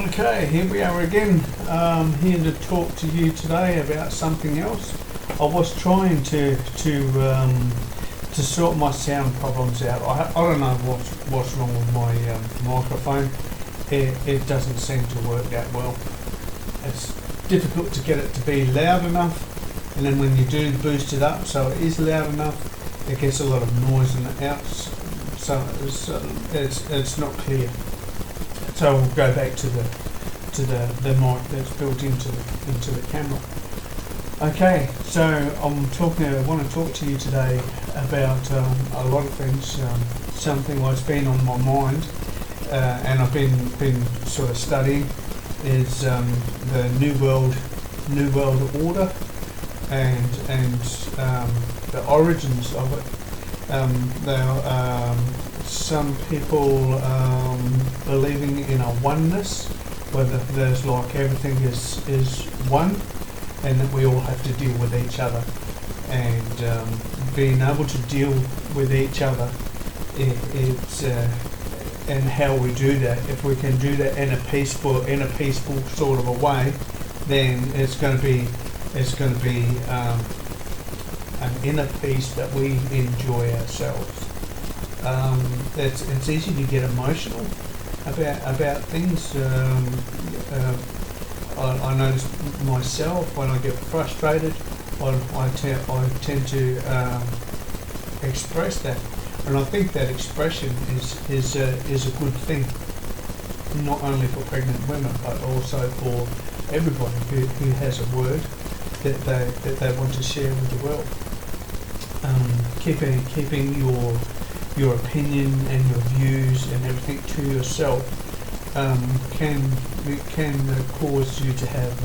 Okay, here we are again, here to talk to you today about something else. I was trying to sort my sound problems out. I don't know what's wrong with my microphone. It doesn't seem to work that well. It's difficult to get it to be loud enough, and then when you do boost it up so it is loud enough, it gets a lot of noise in the outs, so it's not clear. So we'll go back to the mic that's built into the camera. Okay, so I want to talk to you today about a lot of things. Something that's been on my mind, and I've been sort of studying, is the New World Order and the origins of it. Some people believing in a oneness, whether there's like everything is one, and that we all have to deal with each other, and being able to deal with each other, and how we do that. If we can do that in a peaceful sort of a way, then it's going to be an inner peace that we enjoy ourselves. It's easy to get emotional about things. I notice myself when I get frustrated, I tend to express that, and I think that expression is a good thing, not only for pregnant women but also for everybody who has a word that they want to share with the world. Keeping your opinion and your views and everything to yourself can cause you to have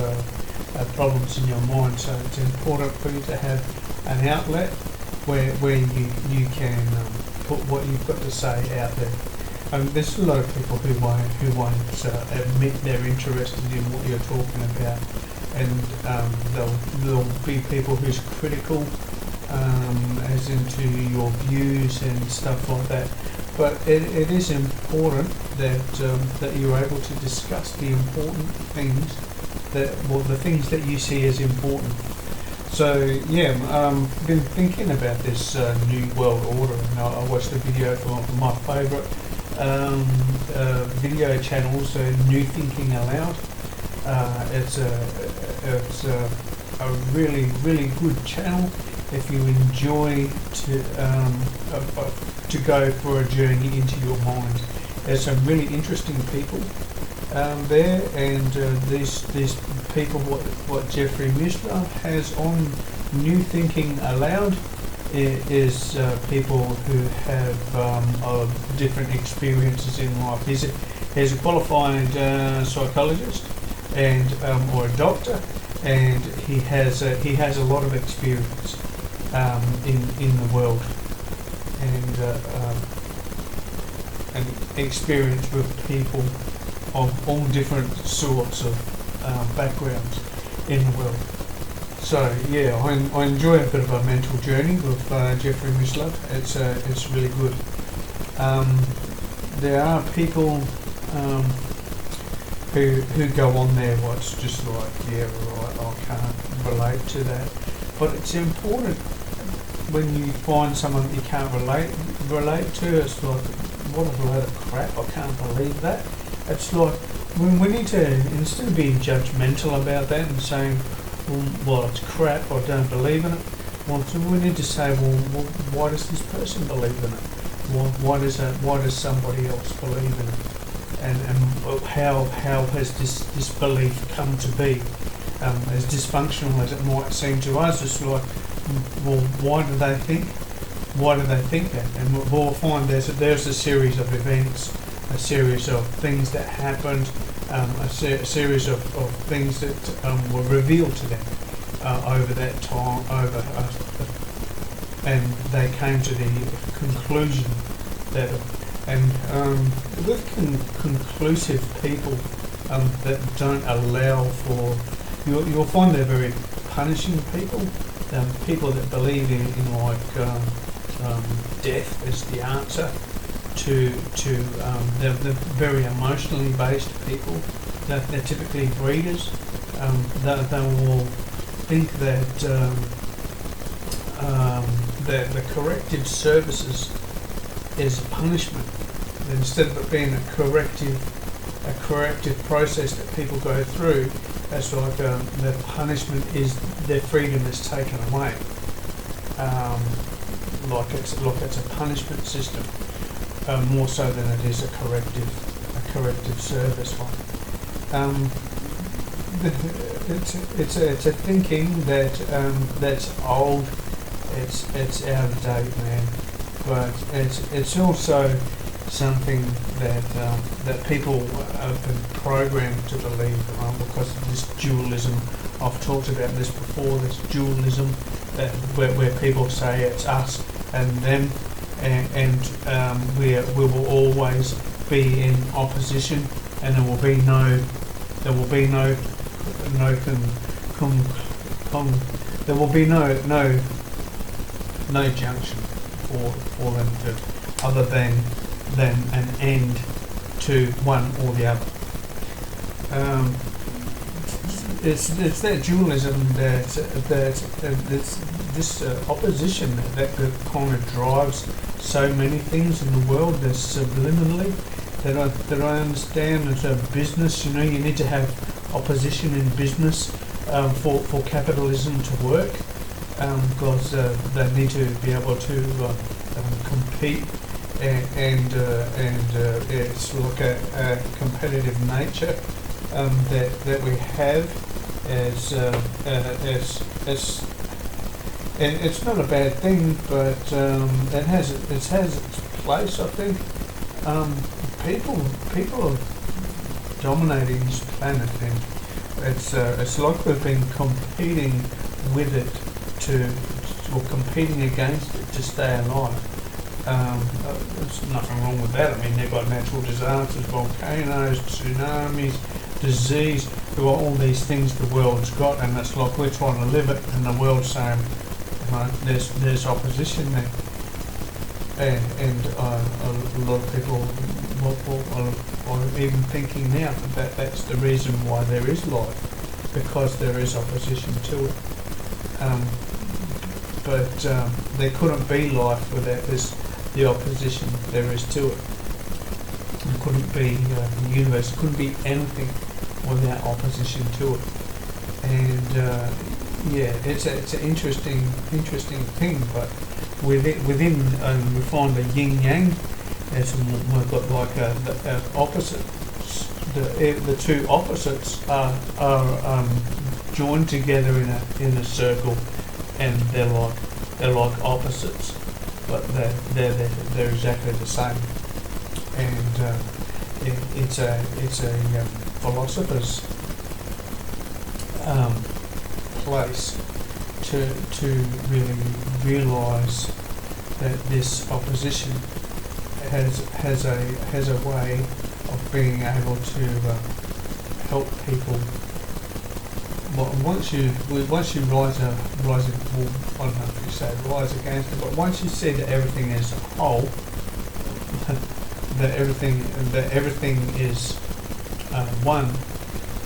problems in your mind. So it's important for you to have an outlet where you can put what you've got to say out there. There's a lot of people who won't admit they're interested in what you're talking about, and there'll be people who's critical, as into your views and stuff like that. But it is important that you're able to discuss the important things, the things that you see as important. So yeah, been thinking about this New World Order, and I watched a video from my favourite video channels, New Thinking Aloud. It's a really good channel if you enjoy to go for a journey into your mind. There's some really interesting people there, and these people, what Jeffrey Mishlove has on New Thinking Aloud is people who have different experiences in life. He's a qualified psychologist and or a doctor, and he has a lot of experience in the world, and experience with people of all different sorts of backgrounds in the world. So yeah, I enjoy a bit of a mental journey with Jeffrey Mishlove. It's really good. There are people who go on there what's just like, yeah, right, I can't relate to that. But it's important when you find someone that you can't relate to. It's like, what a load of crap, I can't believe that. It's like, we need to, instead of being judgmental about that and saying, well, it's crap, I don't believe in it, well, so we need to say, well, why does this person believe in it? Why does somebody else believe in it? And how has this belief come to be? As dysfunctional as it might seem to us, it's like, well, why do they think that? And we'll find there's a series of events, a series of things that happened, a series of things that were revealed to them over that time, and they came to the conclusion that, and with conclusive people that don't allow for, you'll find they're very punishing people, people that believe in like death as the answer to they're very emotionally based people, they're typically breeders. They will think that the corrective services is punishment. Instead of it being a corrective process that people go through, it's like the punishment is their freedom is taken away. Like it's a punishment system, more so than it is a corrective service one. It's a thinking that that's old. It's out of date, man. But it's also something that people have been programmed to believe because of this dualism. I've talked about this before. This dualism where people say it's us and them, and we will always be in opposition, and there will be no junction for them to, other than an end to one or the other. It's that dualism that this opposition that kind of drives so many things in the world. There's subliminally that I understand as a business. You need to have opposition in business for capitalism to work, because they need to be able to compete, and it's like a competitive nature that we have as it's not a bad thing, but it has its place. I think people are dominating this planet, and it's like we've been competing with it or competing against it to stay alive. There's nothing wrong with that. I mean, they've got natural disasters, volcanoes, tsunamis, disease. We've got all these things the world's got, and it's like we're trying to live it, and the world's saying, there's opposition there. And a lot of people are even thinking now that that's the reason why there is life, because there is opposition to it. But there couldn't be life without the opposition there is to it. There couldn't be the universe. There couldn't be anything without opposition to it. And it's an interesting thing. But within we find the yin yang. We've got like the opposite. The two opposites are joined together in a circle, and they're like opposites, but they're exactly the same. And it's a philosopher's place to really realise that this opposition has a way of being able to help people. Well, once you rise, well, I don't know if you say rise against it, but once you see that everything is a whole, that everything is one,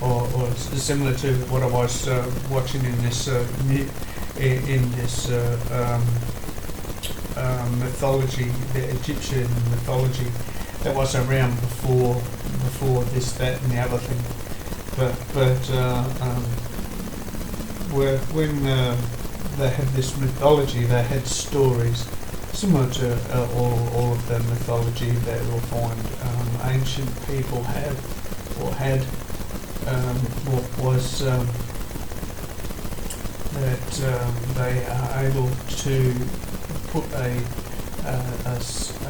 or similar to what I was watching in this mythology, the Egyptian mythology that was around before this, that, and the other thing. But when they had this mythology, they had stories similar to all of the mythology that you'll find ancient people have or had. What was that they are able to put a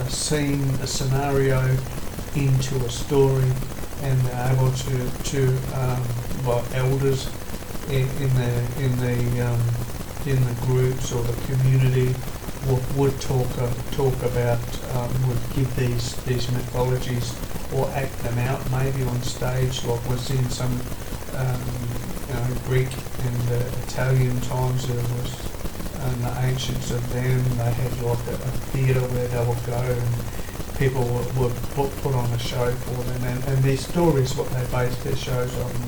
scene, a scenario into a story, and they're able to elders in the groups or the community would talk about, would give these mythologies or act them out maybe on stage, like we've seen some Greek and Italian times. There was the ancients of them, they had like a theatre where they would go people were put on a show for them, and these stories, what they based their shows on,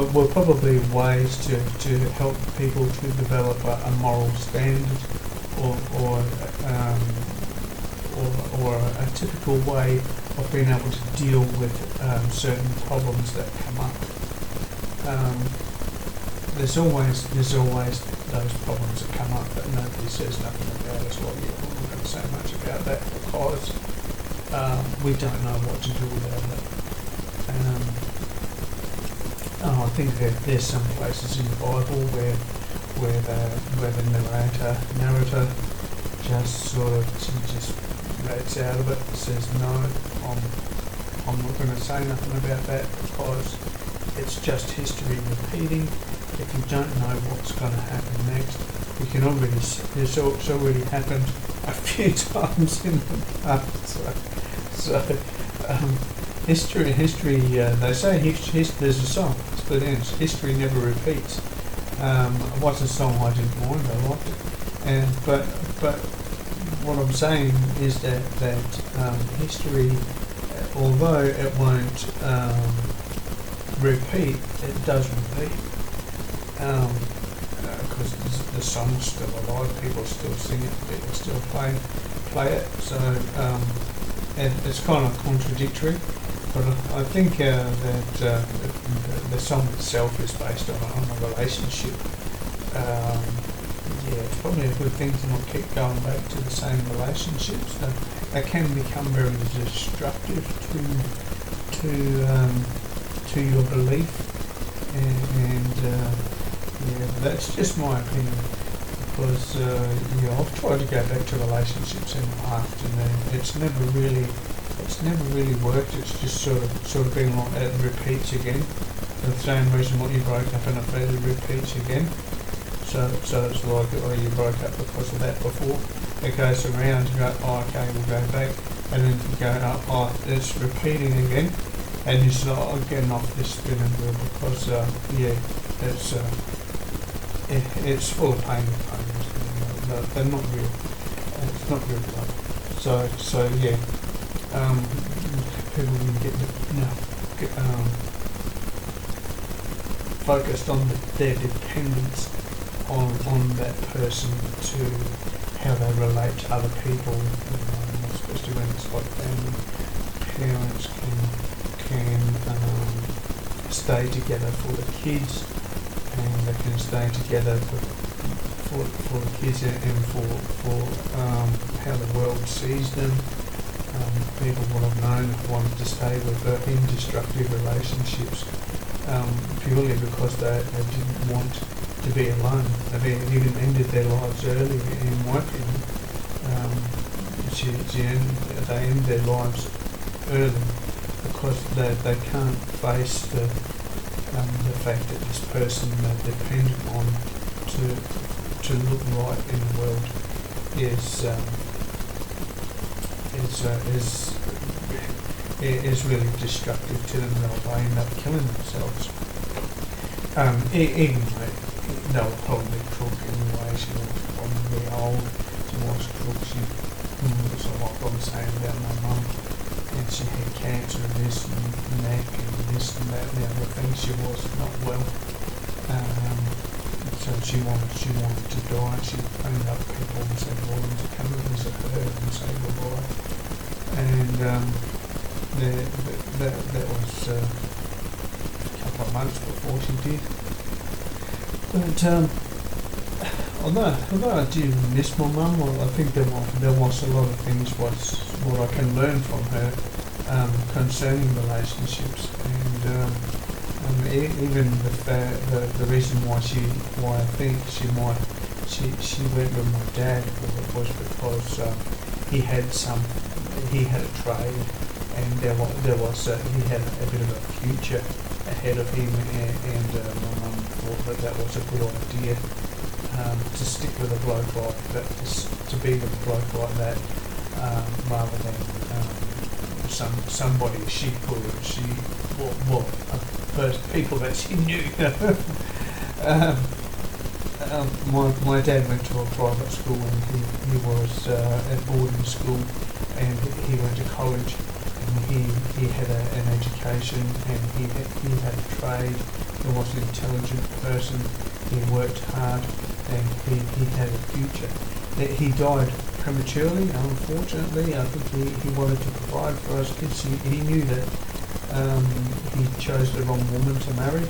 were probably ways to help people to develop a moral standard, or a typical way of being able to deal with certain problems that come up. There's always those problems that come up that nobody says nothing about as well. Yeah, I'm not going to say much about that because we don't know what to do about it. I think there's some places in the Bible where the narrator just sort of just rates out of it, says no, I'm not going to say nothing about that because it's just history repeating. If you don't know what's going to happen next, you can already it's already happened a few times in the past. History. They say there's a song that ends. History never repeats. It was a song I didn't mind. I liked it, but what I'm saying is that history, although it won't repeat, it does repeat. Because the song's still alive, people still sing it, people still play it. So it's kind of contradictory. But I think that the song itself is based on a relationship. It's probably a good thing to not keep going back to the same relationships. They can become very destructive to your belief, and that's just my opinion. Because I've tried to go back to relationships in the past, and it's never really worked. It's just sort of been like it repeats again. For the same reason what you broke up and it repeats again. So it's like, you broke up because of that before. It goes around, you go, okay, we'll go back, and then you go, it's repeating again, and you start getting off this spinning wheel because it's full of pain and pain. They're not real. It's not real love. So people can get focused on their dependence on that person to how they relate to other people, especially when it's like family. Parents can stay together for the kids, and they can stay together for the kids and for how the world sees them. People would have known wanted to stay with indestructible relationships purely because they didn't want to be alone. They even ended their lives early, in my opinion. They end their lives early because they can't face the fact that this person they're dependent on to look right in the world is really destructive to them. They'll end up killing themselves. Even they'll probably crook anyway. She was probably old. She was crook. She was like I'm saying about my mum, and she had cancer and this and neck and this and that and the other thing. She was not well. So she wanted to die. She phoned up people and said, well, to come and visit her and say goodbye. And that was a couple of months before she did. But although I do miss my mum, I think there was a lot of things what I can learn from her concerning relationships, and even the reason why I think she went with my dad was because he had a trade, and he had a bit of a future ahead of him, and my mum thought that was a good idea to stick with a bloke like that, to be with a bloke like that, rather than somebody people that she knew. my dad went to a private school, and he was at boarding school, and he went to college, and he had an education, and he had a trade. He was an intelligent person. He worked hard, and he had a future. He died prematurely, unfortunately. I think he wanted to provide for us kids. He knew that he chose the wrong woman to marry.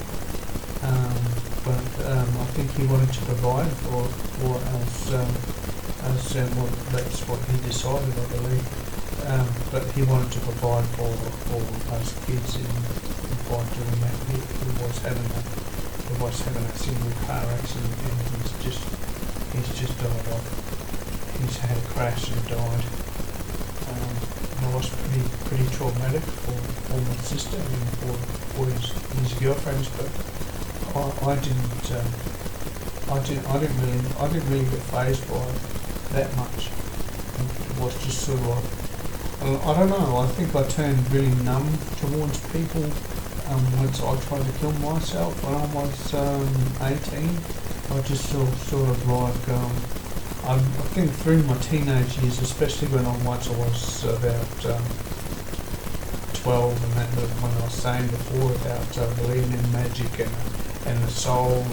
But I think he wanted to provide for us, well, that's what he decided, I believe. But he wanted to provide for us kids, and by doing that, he was having a single car accident, and he's just died off. He's had a crash and died. And it was pretty traumatic for my sister and for his girlfriends, but I didn't really get fazed by it that much. It was just sort of like, I don't know, I think I turned really numb towards people once I tried to kill myself when I was 18. I just sort of like, I think through my teenage years, especially when I was about 12, and that was when I was saying before about believing in magic and the soul,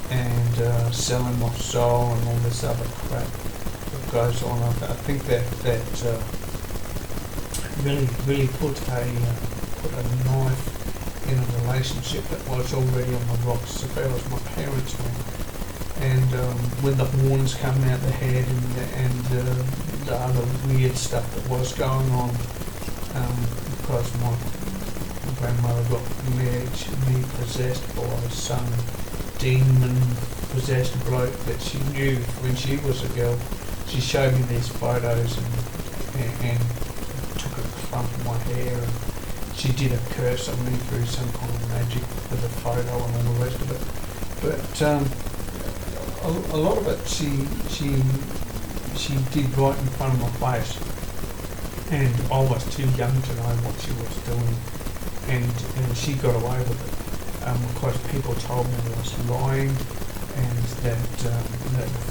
and selling my soul and all this other crap that goes on. I think that really put a knife in a relationship that was already on the rocks as far as my parents went. And when the horns come out the head and the other weird stuff that was going on, because my grandmother got me possessed by some demon-possessed bloke that she knew when she was a girl. She showed me these photos and took a clump of my hair, and she did a curse on me through some kind of magic with a photo and all the rest of it. But a lot of it she did right in front of my face, and I was too young to know what she was doing, and she got away with it because people told me I was lying, and that the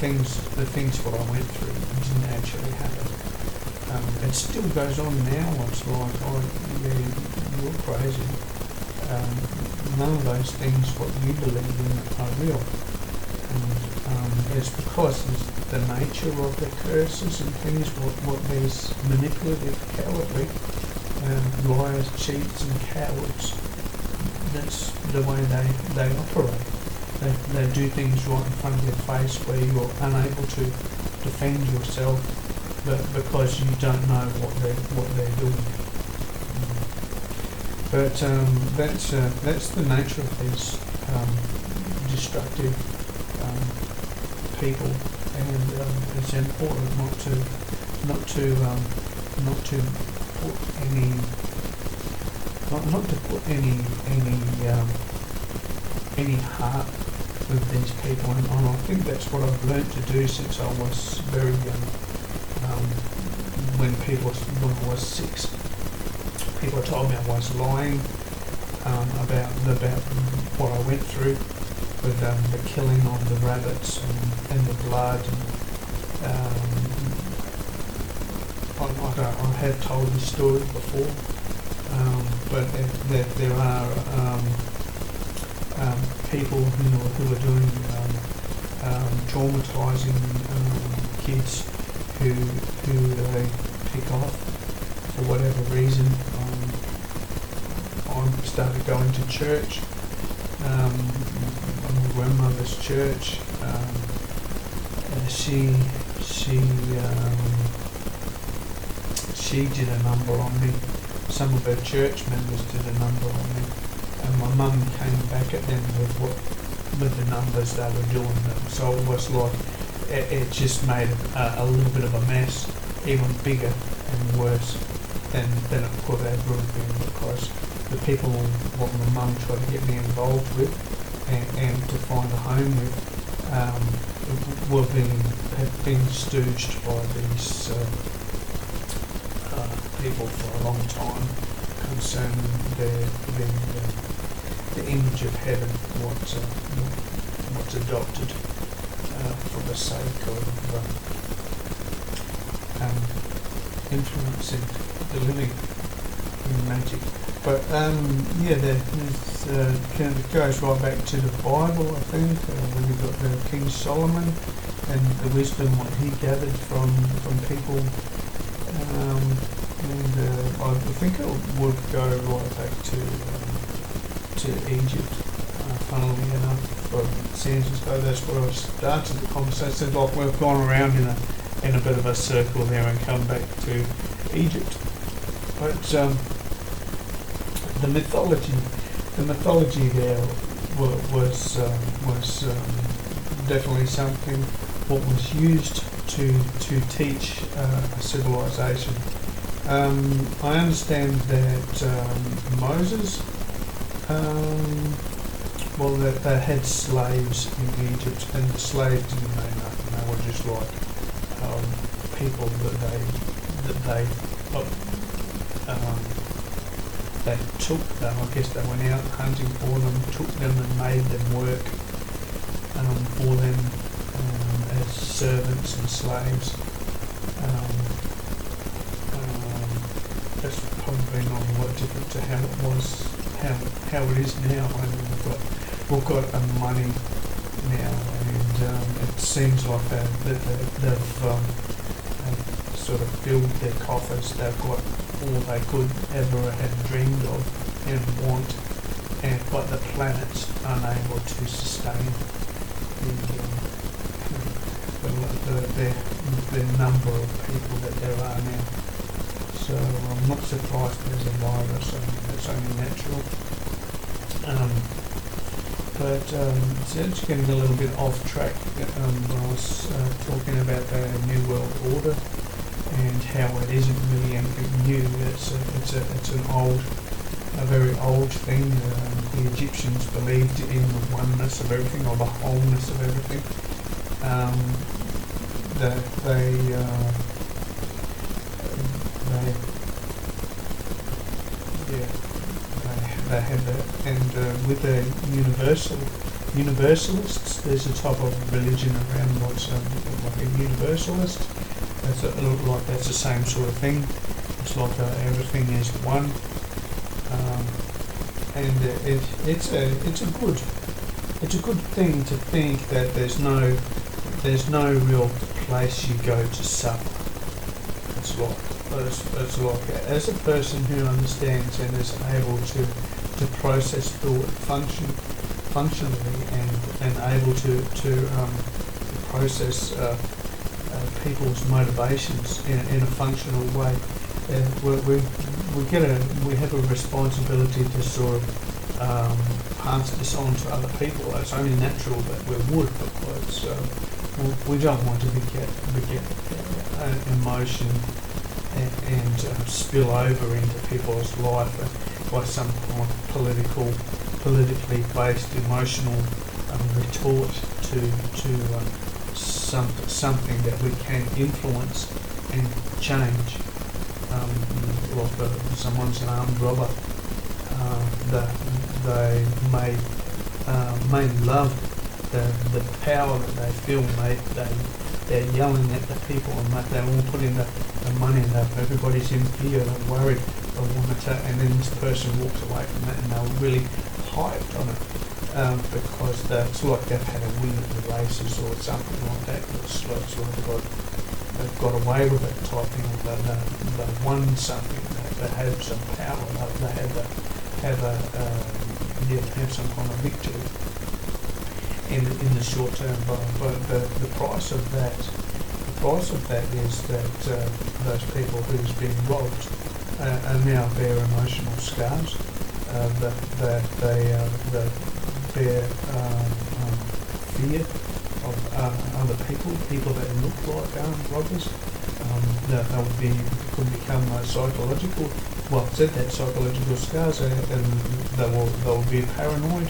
things what I went through didn't actually happen. It still goes on now. It's like, oh, yeah, you're crazy. None of those things what you believe in are real. And it's because the nature of the curses and things, what these manipulative, cowardly liars, cheats and cowards, that's the way they operate. They do things right in front of your face where you're unable to defend yourself, but because you don't know what they're doing. But that's the nature of these destructive people, and it's important not to put any heart with these people, and I think that's what I've learned to do since I was very young. When I was 6, people told me I was lying about what I went through with the killing of the rabbits and the blood. I have told this story before, but there are people who are doing traumatising kids who they pick off for whatever reason. I started going to church. My grandmother's church. She did a number on me. Some of her church members did a number on me, and my mum came back at them with the numbers they were doing. So it was like it just made a little bit of a mess, even bigger and worse than it could have really been, because the people what my mum tried to get me involved with and to find a home with have been stooged by these people for a long time concerning the image of heaven, what's adopted. for the sake of influencing the living in magic. But kind of goes right back to the Bible, I think, when you've got the King Solomon and the wisdom what he gathered from people. I think it would go right back to Egypt, funnily enough. But it seems as though that's where I've started the conversation. Like we've gone around in a bit of a circle there and come back to Egypt. But the mythology there was definitely something what was used to teach a civilization. I understand that Moses, that they had slaves in Egypt, and the slaves didn't know nothing. They were just like people they took them. I guess they went out hunting for them, took them and made them work for them as servants and slaves. That's probably not a lot different to how it was, how it is now. I mean, we've got money now, and it seems like they've sort of filled their coffers. They've got all they could ever have dreamed of and want, but the planet's unable to sustain the number of people that there are now. So I'm not surprised there's a virus. I mean, it's only natural. So it's getting a little bit off track when I was talking about the New World Order and how it isn't really anything new. It's a very old thing. The Egyptians believed in the oneness of everything, or the wholeness of everything. They had that, and with the universalists, there's a type of religion around what's like a universalist. That's the same sort of thing. It's like everything is one, and it's a good thing to think that there's no real place you go to suffer. It's like as a person who understands and is able to process thought functionally and able to process people's motivations in a functional way. We have a responsibility to sort of pass this on to other people. It's only natural that we would, because we don't want to beget emotion and spill over into people's life by some kind of politically based emotional retort to something that we can influence and change. Like someone's an armed robber, they may love the power that they feel. They're yelling at the people, and they're all putting the money in. Everybody's in fear, they're worried, and then this person walks away from that, and they're really hyped on it because it's like they've had a win at the races or something like that. It's like they've got away with it type thing. They won something. They have some power. They have some kind of victory in the short term. But the price of that is that those people who's been robbed are now bear emotional scars. They bear fear of other people that look like armed robbers. They could become psychological. Well, it said that psychological scars, and they will be paranoid.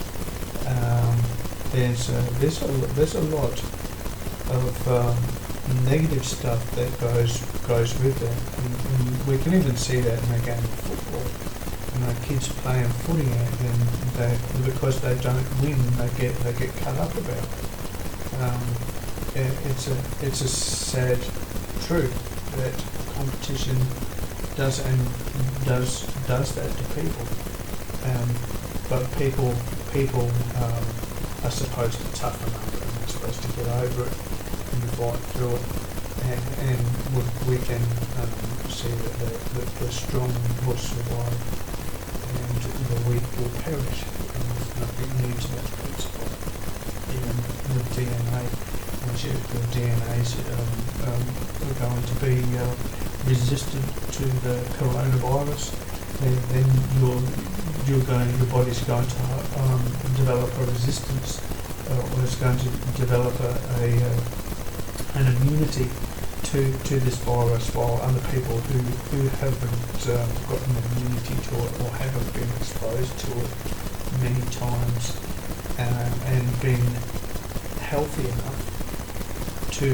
There's a lot of negative stuff that goes with that. And we can even see that in the game of football. Kids playing footy, and because they don't win, they get cut up about. it's a sad truth that competition does that to people. But people are supposed to toughen up, and they're supposed to get over it and fight through it. And we can see that the strong will survive and the weak will perish. And there's nothing new to that principle. Even with DNA, once the DNA's going to be resistant to the coronavirus, then your body's going to develop a resistance, or it's going to develop an immunity to this virus, while other people who haven't got an immunity to it or haven't been exposed to it many times and been healthy enough to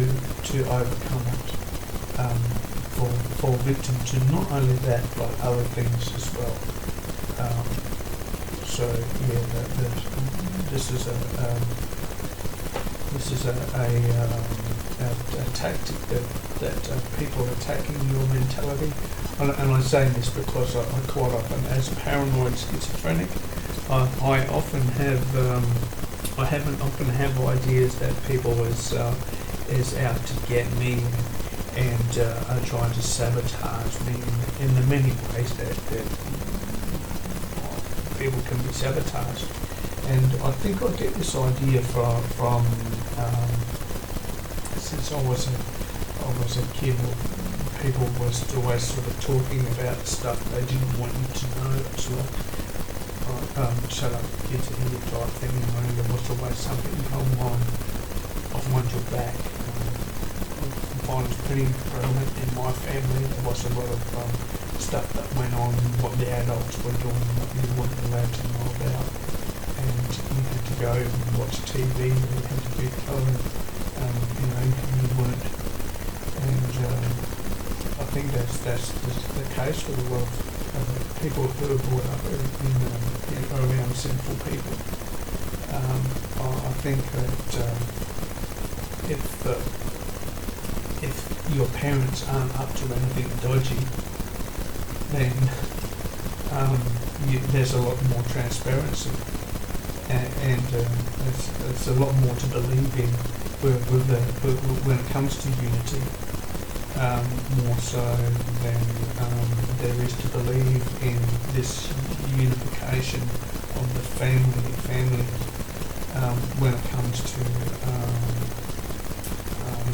overcome it, fall victim to not only that but other things as well. So yeah, this is a tactic that people are attacking your mentality. And I say this because I quite often, as a paranoid schizophrenic, I often have ideas that people is out to get me and are trying to sabotage me in the many ways that people can be sabotaged. And I think I get this idea from since I was a kid, people was always sort of talking about stuff they didn't want you to know. It's like, shut up, kids, are here type thing. You know, there was always something going on behind your back. I was pretty prevalent in my family. There was a lot of stuff that went on, what the adults were doing, what you weren't allowed to know about. And you had to go and watch TV, you had to be covered. You weren't, and I think that's the case with a lot of people who are brought up around sinful people. I think that if your parents aren't up to anything dodgy, then there's a lot more transparency, and there's a lot more to believe in. When it comes to unity, more so than there is to believe in this unification of the family when it comes to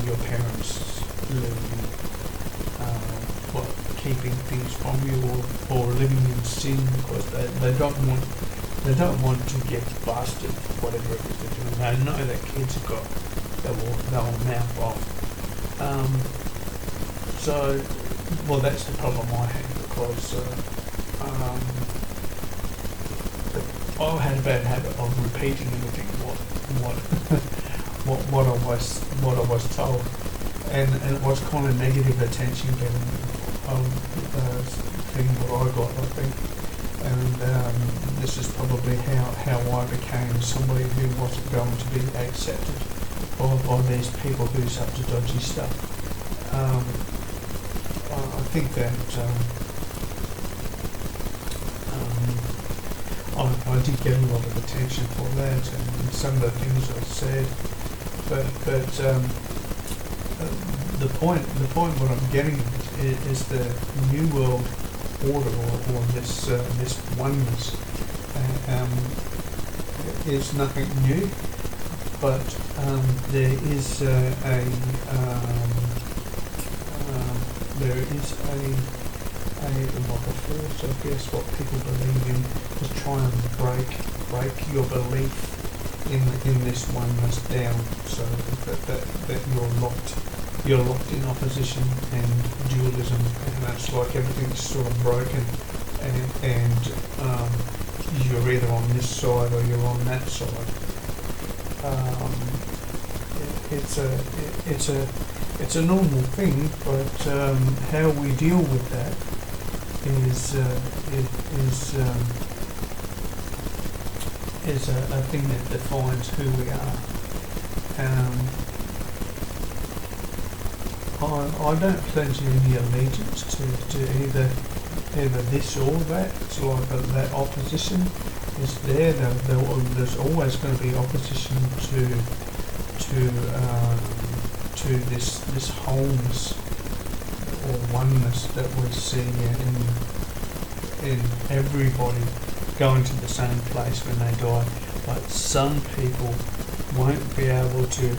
your parents keeping things from you or living in sin because they don't want to get busted for whatever it is they're doing. They know that kids have got they'll mouth off. That's the problem I had because I had a bad habit of repeating everything what I was told, and it was kind of negative attention getting thing what I got, I think. And this is probably how I became somebody who wasn't going to be accepted by these people who's up to dodgy stuff. I think that I did get a lot of attention for that and some of the things I said, but the point what I'm getting at is the New World Order or this oneness is nothing new, but there is like a force, I guess, what people believe in, is try and break your belief in this oneness down, so that you're locked in opposition and dualism, and it's like everything's sort of broken, and you're either on this side or you're on that side. It's a normal thing, but how we deal with that is a thing that defines who we are. I don't pledge any allegiance to either this or that. It's like that opposition is there. There's always going to be opposition to this wholeness or oneness that we see in everybody going to the same place when they die. But some people won't be able to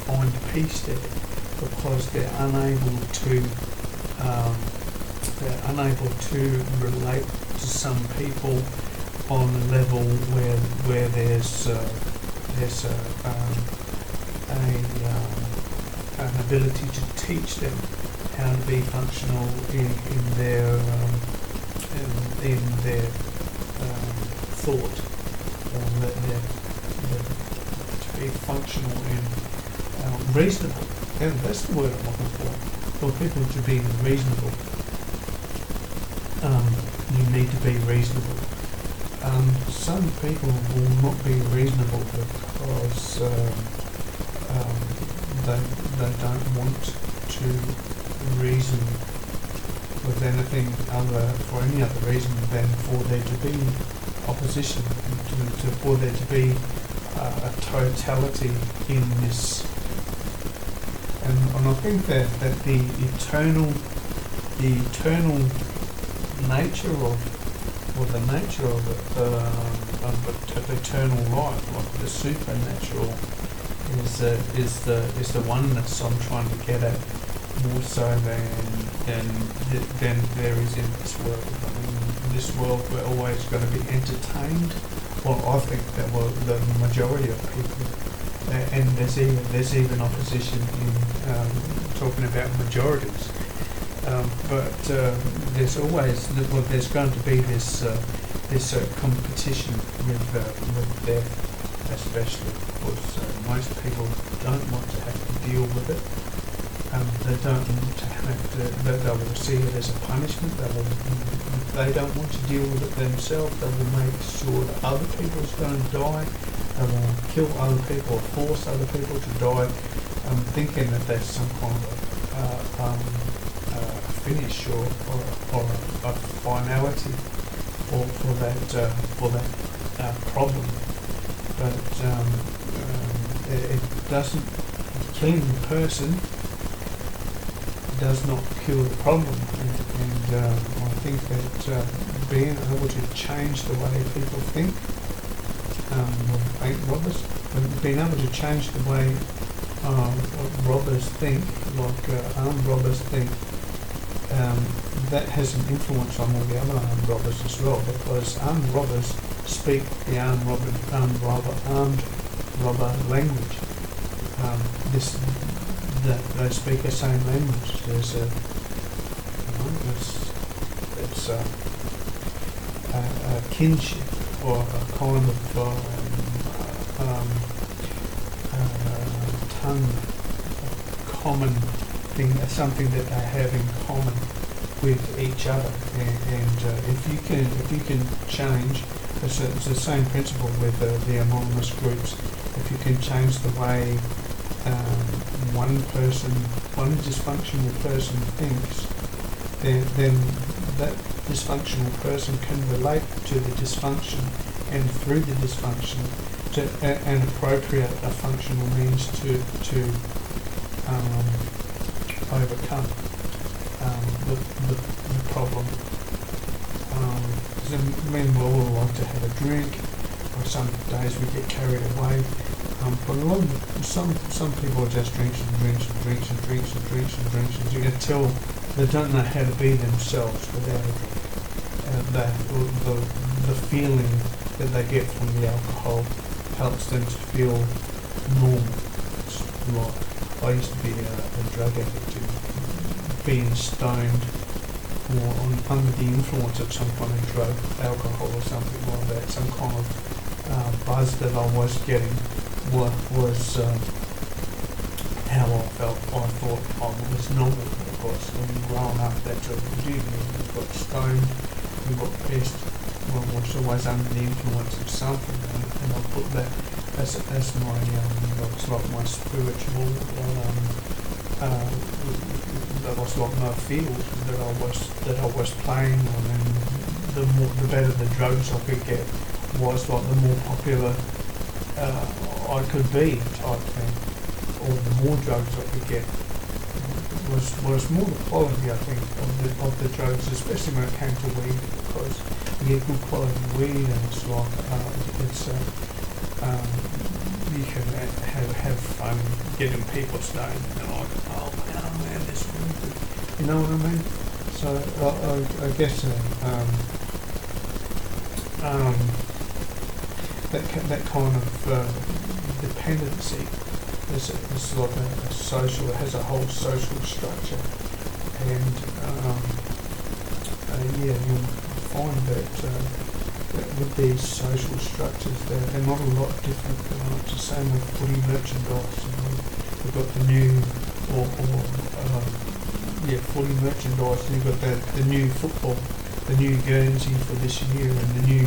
find peace there because they're unable to relate to some people on a level where there's an ability to teach them how to be functional in their thought, to be functional and reasonable. And that's the word I'm looking for people to be reasonable. You need to be reasonable. Some people will not be reasonable because they don't want to reason with anything for any other reason than for there to be opposition, for there to be a totality in this. And I think that the eternal nature of eternal life, like the supernatural, is the oneness I'm trying to get at, more so than there is in this world. I mean, in this world we're always going to be entertained. Well, I think that the majority of people, and there's even opposition in talking about majorities. But there's always there's going to be this competition with death, especially because most people don't want to have to deal with it. They don't want to have to. They will see it as a punishment. If they don't want to deal with it themselves, they will make sure that other people are going to die. They will kill other people or force other people to die, thinking that there's some kind of finish or a finality for that problem. But it doesn't. Killing the person does not cure the problem, and I think that being able to change the way people think, bank robbers, being able to change the way robbers think, like armed robbers think, that has an influence on all the other armed robbers as well, because armed robbers speak the armed robber language. They speak the same language. There's a kinship or a kind of tongue, common thing, something that they have in common with each other. And if you can change, it's the same principle with the anonymous groups. If you can change the way one dysfunctional person thinks, then that dysfunctional person can relate to the dysfunction, and through the dysfunction to an appropriate functional means to overcome the problem. Men will like to have a drink, or some days we get carried away. But some people just drinks and drinks and drinks and drinks and drinks and drinks, and you can tell they don't know how to be themselves without it. The feeling that they get from the alcohol helps them to feel normal. It's like, I used to be a drug addict, being stoned or under the influence of some kind of drug, alcohol or something like that, some kind of buzz that I was getting was how I felt. I thought I was normal, because when you're growing up, that's what you do. You got stoned, you got pissed, well, was always under the influence of something, and I put as my was like my spiritual uh, that was like my field that I was playing on, and the better the drugs I could get was like the more popular I could be type thing, or the more drugs I could get was more the quality, I think, of the drugs, especially when it came to weed, because you get good quality weed and it's like you can have fun getting people stoned and they're like, oh man, this is really good. You know what I mean? So I guess that kind of dependency is like a social, it has a whole social structure, and you'll find that with these social structures, they're not a lot different. It's the same with footy merchandise. We've got the new, footy merchandise. And you've got the new football, the new Guernsey for this year, and the new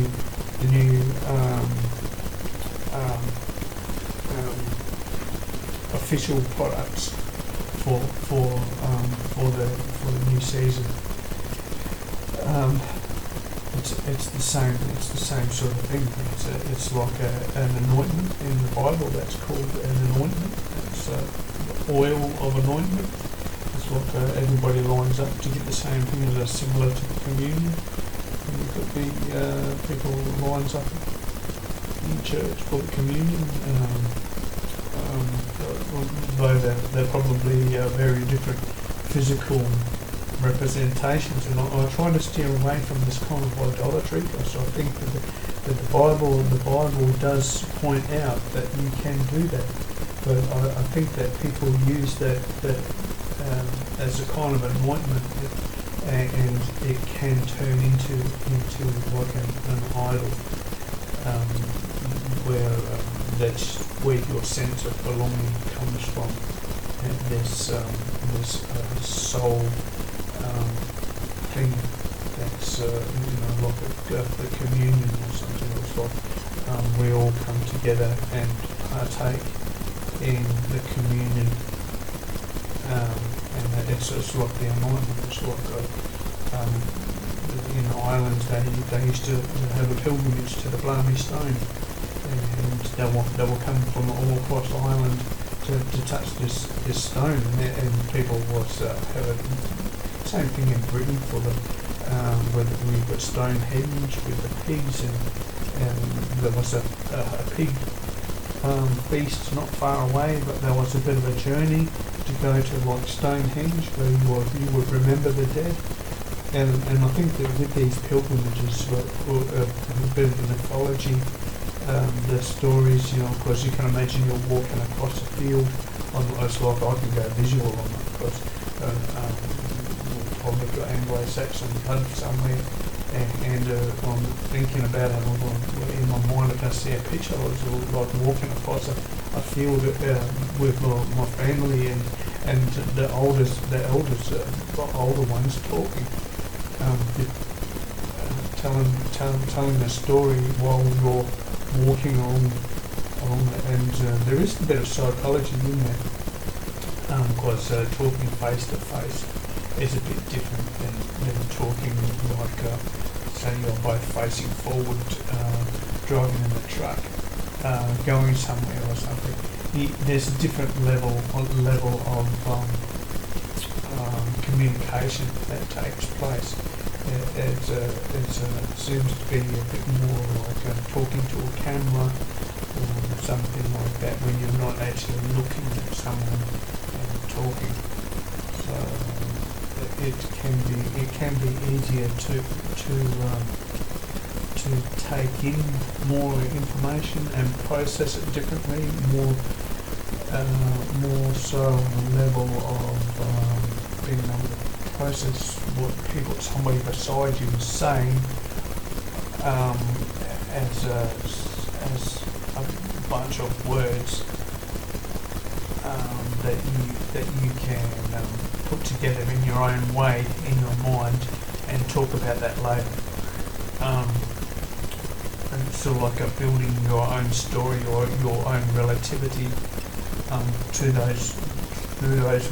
official products for the new season. It's the same sort of thing. It's like an anointment in the Bible that's called an anointment. It's the oil of anointment. It's like everybody lines up to get the same thing that are similar to the communion. And you've got the people lines up in church for the communion. Though they're probably very different physical representations, and I try to steer away from this kind of idolatry, because I think that the Bible does point out that you can do that, but I think that people use that as a kind of anointment, and it can turn into like an idol, where that's where your sense of belonging comes from. And this soul thing that's like the communion or something. It's like we all come together and partake in the communion, and it's like the anointment. It's like in the islands they used to have a pilgrimage to the Blarney Stone, and they will come from all across the island to touch this stone, and people was have a same thing in Britain for the where we've got Stonehenge with the pigs, and there was a pig feast not far away, but there was a bit of a journey to go to like Stonehenge where you would remember the dead, and I think that with these pilgrimages, a bit of the mythology. The stories, because you can imagine you're walking across a field. It's like I can go visual on it, because we've probably got Anglo-Saxon blood somewhere, and I'm thinking about it. In my mind, I can see a picture. I was like walking across a field with my family, and the elders, older ones talking, telling a story while you're walking along, and there is a bit of psychology in there, because talking face to face is a bit different than talking like, say you're both facing forward, driving in a truck, going somewhere or something. There's a different level of communication that takes place. It seems to be a bit more like talking to a camera or something like that, when you're not actually looking at someone and talking. So it can be easier to take in more information and process it differently, more so on the level of being able to process what somebody beside you is saying, as a bunch of words that you can put together in your own way in your mind and talk about that later. sort of like a building your own story or your own relativity to those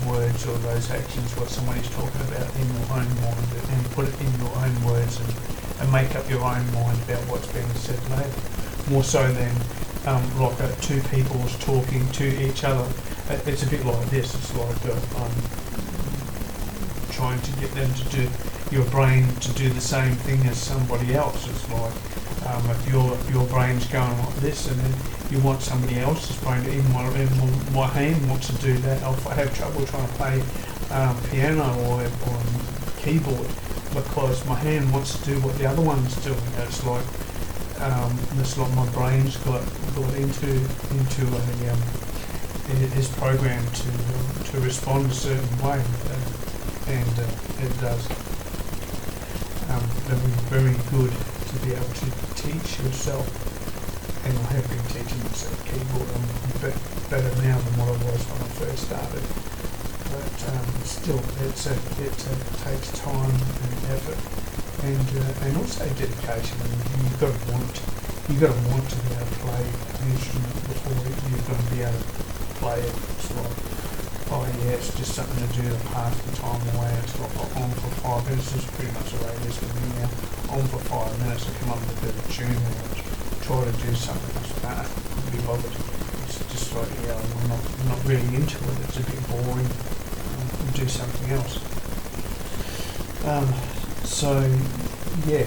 words or those actions, what somebody's talking about in your own mind, and put it in your own words and make up your own mind about what's being said later. More so than two people's talking to each other. It's a bit like this. It's like trying to get them to do your brain to do the same thing as somebody else. It's like if your brain's going like this, and then you want somebody else's brain. Even my hand wants to do that. I have trouble trying to play piano or keyboard because my hand wants to do what the other one's doing. It's like my brain's got into is programmed to respond a certain way, and it does. Very good to be able to teach yourself, and I have been teaching myself keyboard. I'm better now than what I was when I first started, but still, it takes time and effort, and also dedication. And you've got to want to be able to play an instrument before you're going to be able to play it. It's like, oh yeah, it's just something to do to pass the time away. It's like on for 5 minutes. This is pretty much the way it is for me now. On for 5 minutes, I come up with a bit of tune and try to do something. I can't be bothered. It's just like, yeah, I'm not really into it. It's a bit boring. I'll do something else. So yeah.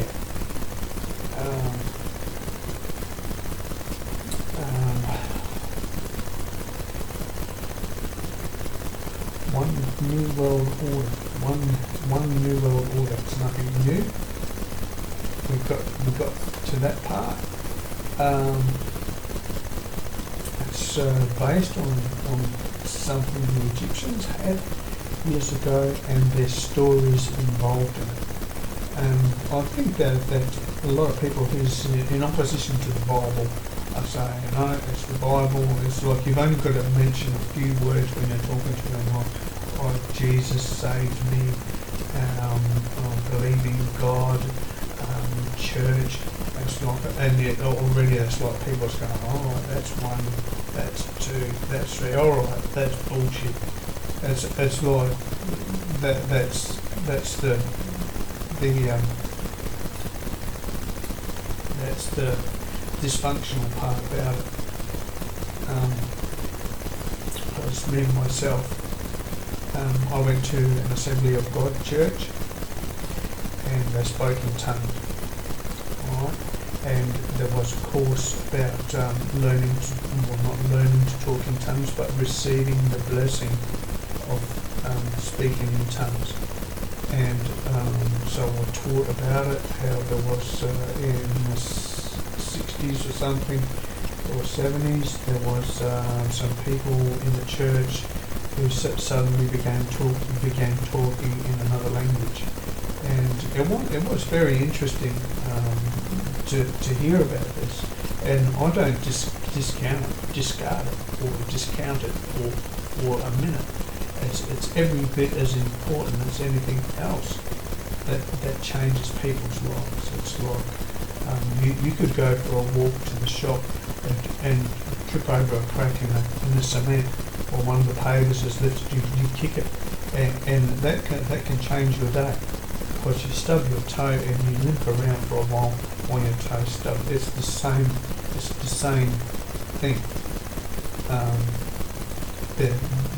One new world order. One new world order. It's nothing new. We got to that part. It's based on something the Egyptians had years ago, and their stories involved in it. I think that a lot of people who's in opposition to the Bible are saying, no, it's the Bible. It's like you've only got to mention a few words when you're talking to them, like, oh, Jesus saved me, believing God, church. It's like, and yet already it's like people's going, oh, that's one, that's two, that's three. All right, that's bullshit. It's like that's the dysfunctional part about it. Because me myself, I went to an Assembly of God church, and they spoke in tongues. Alright, and there was a course about not learning to talk in tongues, but receiving the blessing of speaking in tongues. And so I taught about it, how there was in the 60s or something, or 70s, there was some people in the church who suddenly began talking in another language. And it was very interesting to hear about this. And I don't discard it for a minute. It's every bit as important as anything else that changes people's lives. It's like you could go for a walk to the shop and trip over a crack in the cement, or one of the pavers is lifted, you kick it, and that can change your day, because you stub your toe and you limp around for a while your toe stubbed. It's the same thing.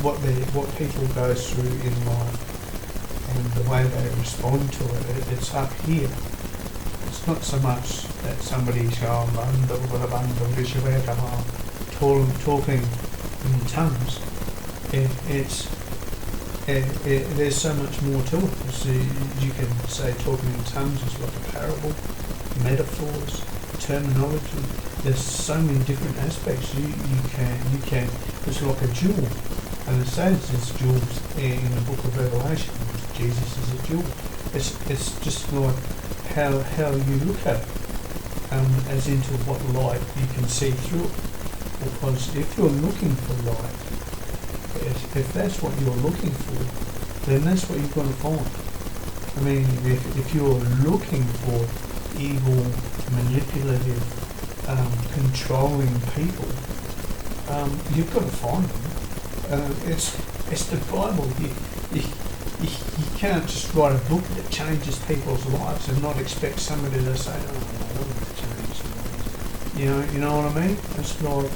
What people go through in life and the way they respond to it, it's up here. It's not so much that somebody's talking in tongues. There's so much more to it. So you can say talking in tongues is like a parable, metaphors, terminology. There's so many different aspects. You can. It's like a jewel, and it says there's jewels in the Book of Revelation. Jesus is a jewel. It's just like how you look at it, as into what light you can see through it. Because if you're looking for light, if that's what you're looking for, then that's what you're going to find. I mean, if you're looking for evil, manipulative controlling people, you've got to find them. It's the Bible. You can't just write a book that changes people's lives and not expect somebody to say, "Oh, no, I want to change their lives." You know what I mean? It's like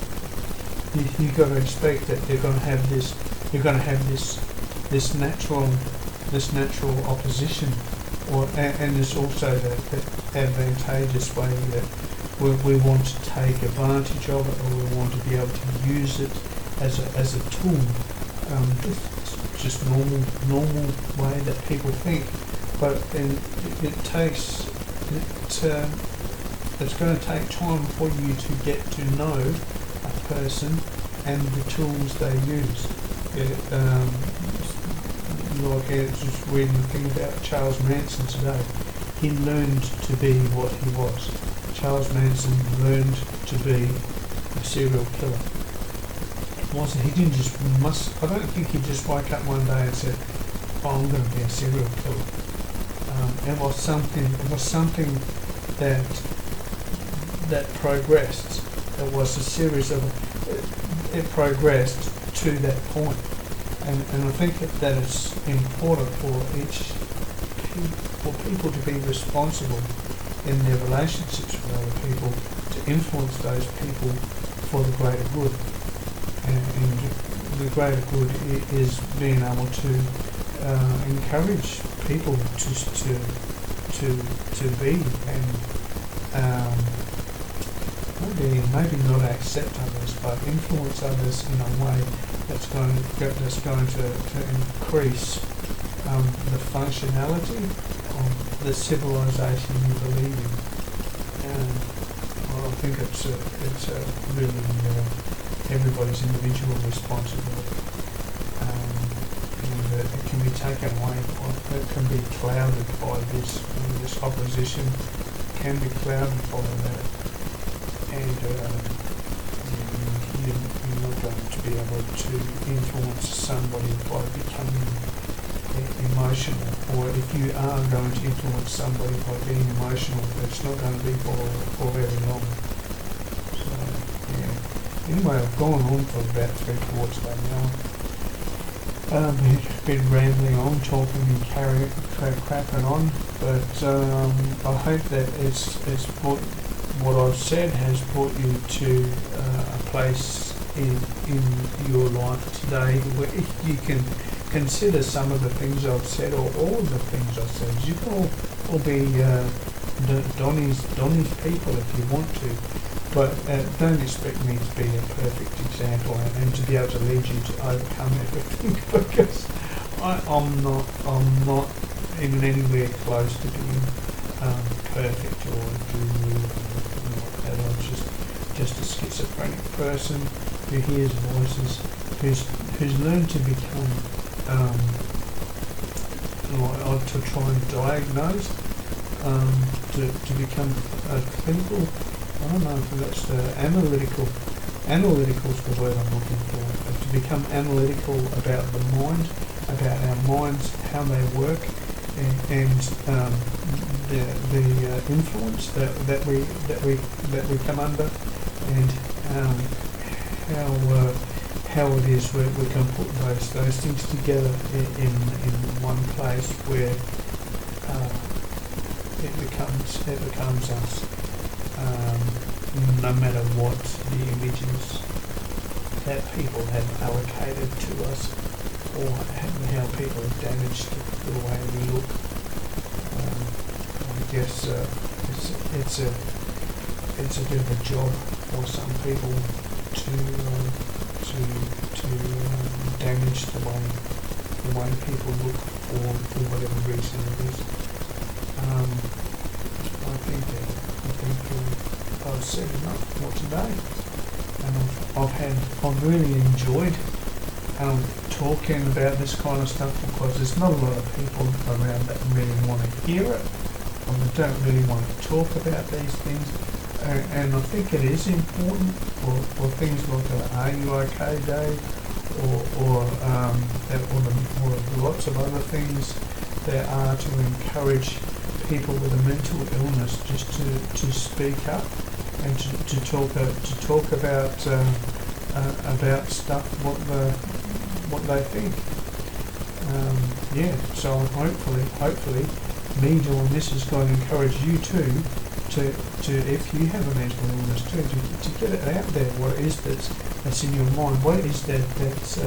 you've got to expect that they're going to have this. You're going to have this natural opposition, and there's also the advantageous way that we want to take advantage of it, or we want to be able to use it as a tool. It's just normal way that people think, but then it's going to take time for you to get to know a person and the tools they use. Like I was just reading a thing about Charles Manson today. He learned to be what he was. Charles Manson learned to be a serial killer. He didn't just I don't think he just woke up one day and said, "Oh, I'm going to be a serial killer." It was something that progressed. It was a series of it progressed to that point. And I think that it's important for people to be responsible in their relationships with other people, to influence those people for the greater good. And the greater good is being able to encourage people to be and maybe not accept others, but influence others in a way that's going to increase the functionality of the civilization you believe in. And I think it's a really everybody's individual responsibility. And it can be taken away, it can be clouded by this opposition, can be clouded by that, and you're not going to be able to influence somebody by becoming emotional, or if you are going to influence somebody by being emotional, it's not going to be for very long. So, yeah. Anyway, I've gone on for about 3/4 of an hour. Been rambling on, talking and crapping on, but I hope that it's what I've said has brought you to a place in your life today where you can consider some of the things I've said, or all of the things I've said. You can all be Donnie's people if you want to, but don't expect me to be a perfect example and to be able to lead you to overcome everything, because I'm not even anywhere close to being perfect or guru or anything like that. I'm just a schizophrenic person who hears voices, who's learned to become to try and diagnose, to become a clinical, I don't know if that's the analytical is the word I'm looking for, to become analytical about the mind, about our minds, how they work, and the influence that we come under, and how it is we can put those things together in one place where it becomes us, no matter what the images that people have allocated to us, or how people have damaged the way we look. I guess it's a bit of a job for some people to damage the way people look for whatever reason it is. I think I've said enough for today, and I've really enjoyed talking about this kind of stuff, because there's not a lot of people around that really want to hear it, or they don't really want to talk about these things. And I think it is important for things like Are You OK Day, or lots of other things there are to encourage people with a mental illness just to speak up and to talk about stuff what they think. So hopefully, me doing this is going to encourage you too, to if you have a mental illness too, to get it out there. What it is that's in your mind? What it is that's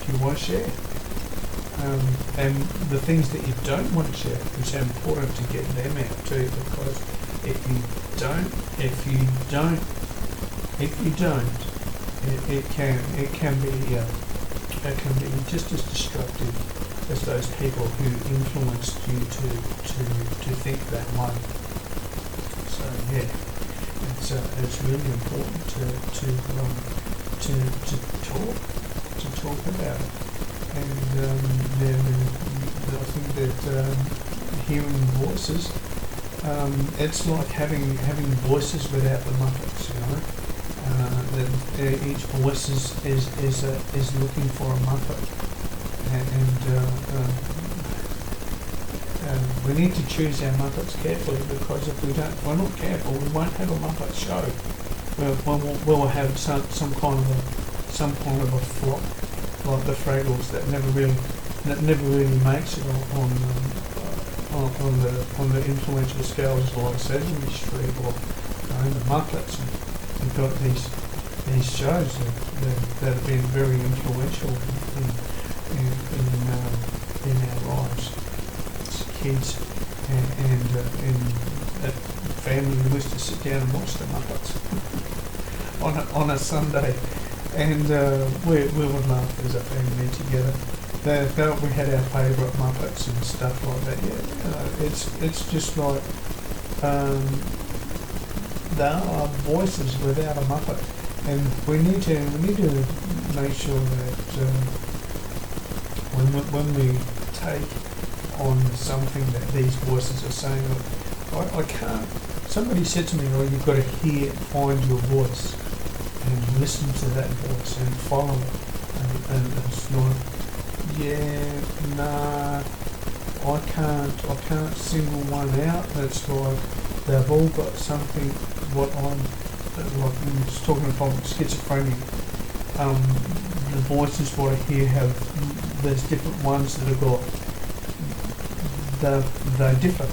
you want to share? And the things that you don't want to share, it's important to get them out too, because if you don't, it can be just as destructive as those people who influenced you to think that way. So it's really important to talk about it. And I think that hearing voices, it's like having voices without the Muppets, you know. Each voice is looking for a Muppet, and we need to choose our Muppets carefully, because if we're not careful, we won't have a Muppet show. We'll have some kind of a flop, like the Fraggles, that never really makes it on the influential scales like Sesame Street or the Muppets. We've got these shows that have been very influential in our lives as kids, and family who used to sit down and watch the Muppets on a Sunday. And we would laugh as a family together. We had our favourite Muppets and stuff like that. It's just like there are voices without a Muppet, and we need to make sure that when we take on something that these voices are saying, I can't. Somebody said to me, you've got to find your voice, and listen to that voice and follow it, and it's not, I can't single one out. It's like they've all got something. What I'm just talking about schizophrenia. The voices what I hear there's different ones that have got they differ.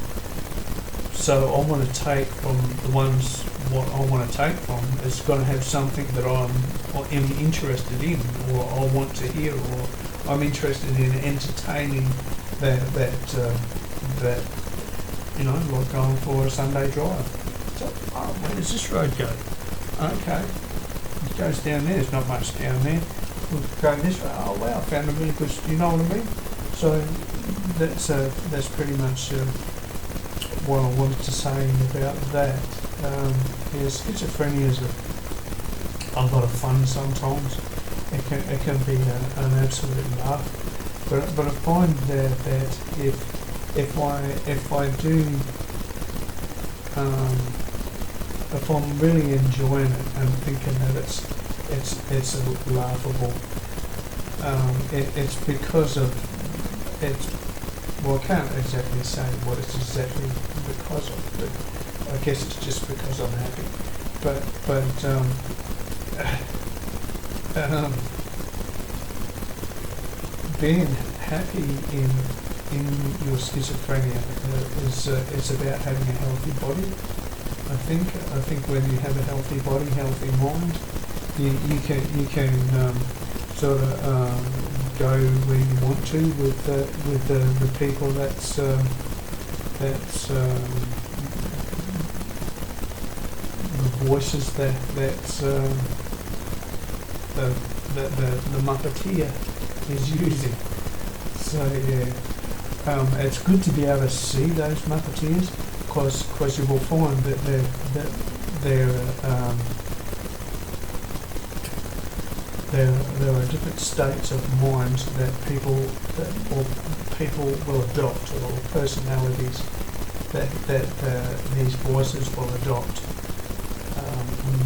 So I want to take from the ones. What I want to take from is going to have something that I'm interested in, or I want to hear, or I'm interested in entertaining that like going for a Sunday drive. So, where does this road go? Okay, it goes down there. There's not much down there. We'll go this way. Oh wow, I found a really good. You know what I mean? So that's pretty much what I wanted to say about that. Schizophrenia is a lot of fun sometimes. It can be an absolute laugh, but I find that if I'm really enjoying it and thinking that it's laughable, it's because of it's. Well, I can't exactly say what it's exactly because of, but I guess it's just because I'm happy. But being happy in your schizophrenia is about having a healthy body. I think when you have a healthy body, healthy mind, you can sort of go where you want to with the people that's the voices that's the Muppeteer is using. So it's good to be able to see those Muppeteers, because you will find that there are different states of mind that people will adopt, or personalities that these voices will adopt.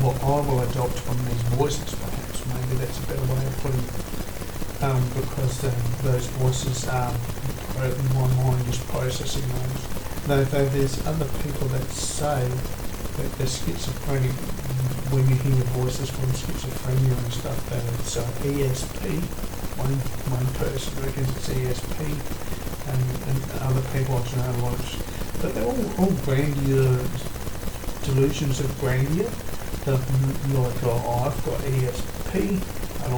What I will adopt from these voices, perhaps, maybe that's a better way of putting it, because those voices are my mind is processing those there's other people that say that they're schizophrenic. When you hear voices from schizophrenia and stuff, that it's ESP. One person reckons it's ESP, and other people I don't know what. But they're all grandeur, delusions of grandeur. Like, oh, I've got ESP, and I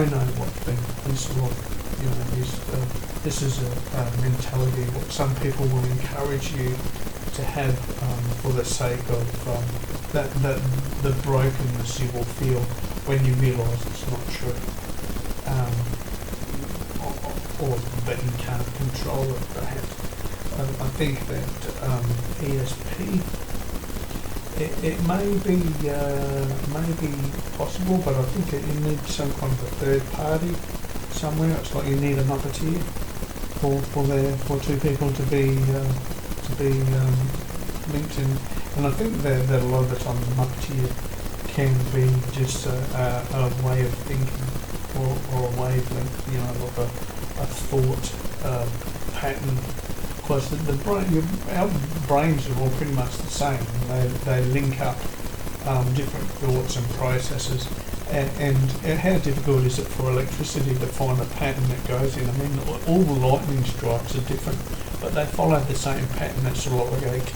know what this like. You know, this is a mentality what some people will encourage you to have for the sake of the brokenness you will feel when you realise it's not true, or that you can't control it. Perhaps I think that ESP. It may be possible, but I think you need some kind of a third party somewhere. It's like you need a Muppeteer for two people to be linked in. And I think that a lot of the time the Muppeteer can be just a way of thinking or a wavelength, you know, like a thought pattern. Because the brain, our brains are all pretty much the same. They link up different thoughts and processes. And how difficult is it for electricity to find a pattern that goes in? I mean, all the lightning strikes are different, but they follow the same pattern. That's sort of like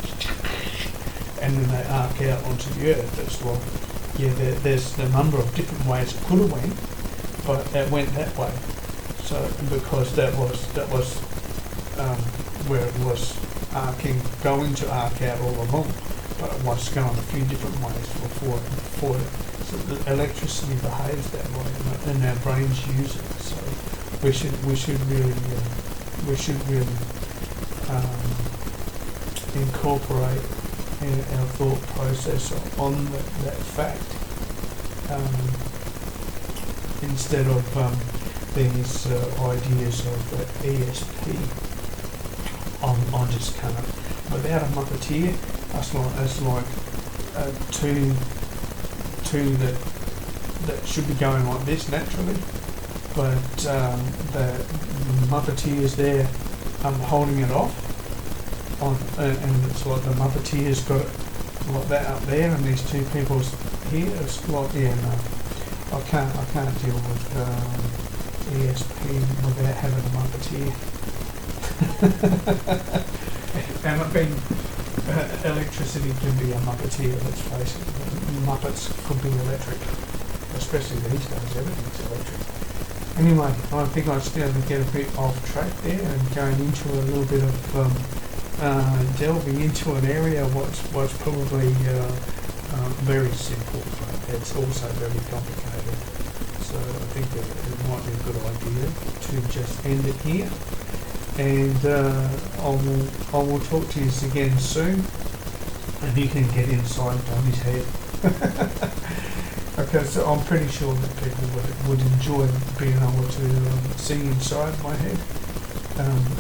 and then they arc out onto the earth. It's like, yeah, there's a number of different ways it could have went, but it went that way. So because that was where it was going to arc out all along, but it was going a few different ways before it. So the electricity behaves that way, and our brains use it. So we should really incorporate our thought process on that fact, instead of these ideas of ESP. I just can't. Without a Muppeteer, that's like two that should be going like this naturally, but the Muppeteer is there holding it off, and it's like the Muppeteer's got it like that up there, and these two people's here. It's like, yeah, no, I can't deal with ESP without having a Muppeteer. And I mean, electricity can be a Muppeteer, let's face it. Muppets could be electric, especially these days, everything's electric. Anyway, I think I was starting to get a bit off track there and going into a little bit of delving into an area what's probably very simple, but it's also very complicated. So I think that it might be a good idea to just end it here. And I will talk to you again soon, and you can get inside Donny's head. Okay, so I'm pretty sure that people would enjoy being able to see inside my head,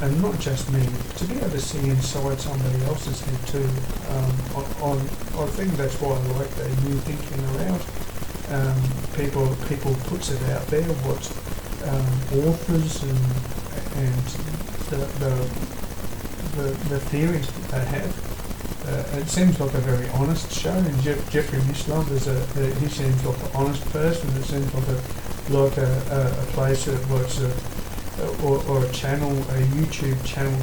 and not just me, to be able to see inside somebody else's head too. I think that's why I like the new thinking around. People puts it out there what authors and the theories that they have. It seems like a very honest show, and Jeffrey Mishlove he seems like an honest person. It seems like a place that was or a channel, a YouTube channel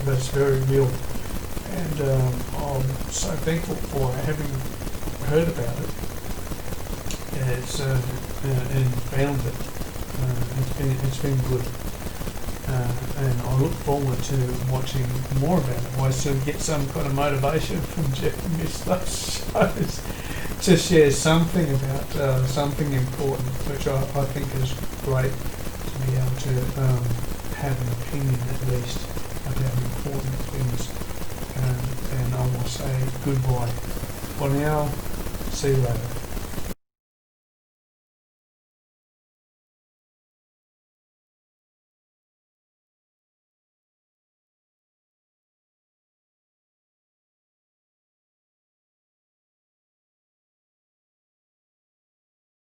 that's very real. And I'm so thankful for having heard about it. And found it. It's been good, and I look forward to watching more about it. I sort of get some kind of motivation from Jeffrey Mishlove's shows to share something about something important, which I think is great to be able to have an opinion at least about important things. And I will say goodbye for now. See you later.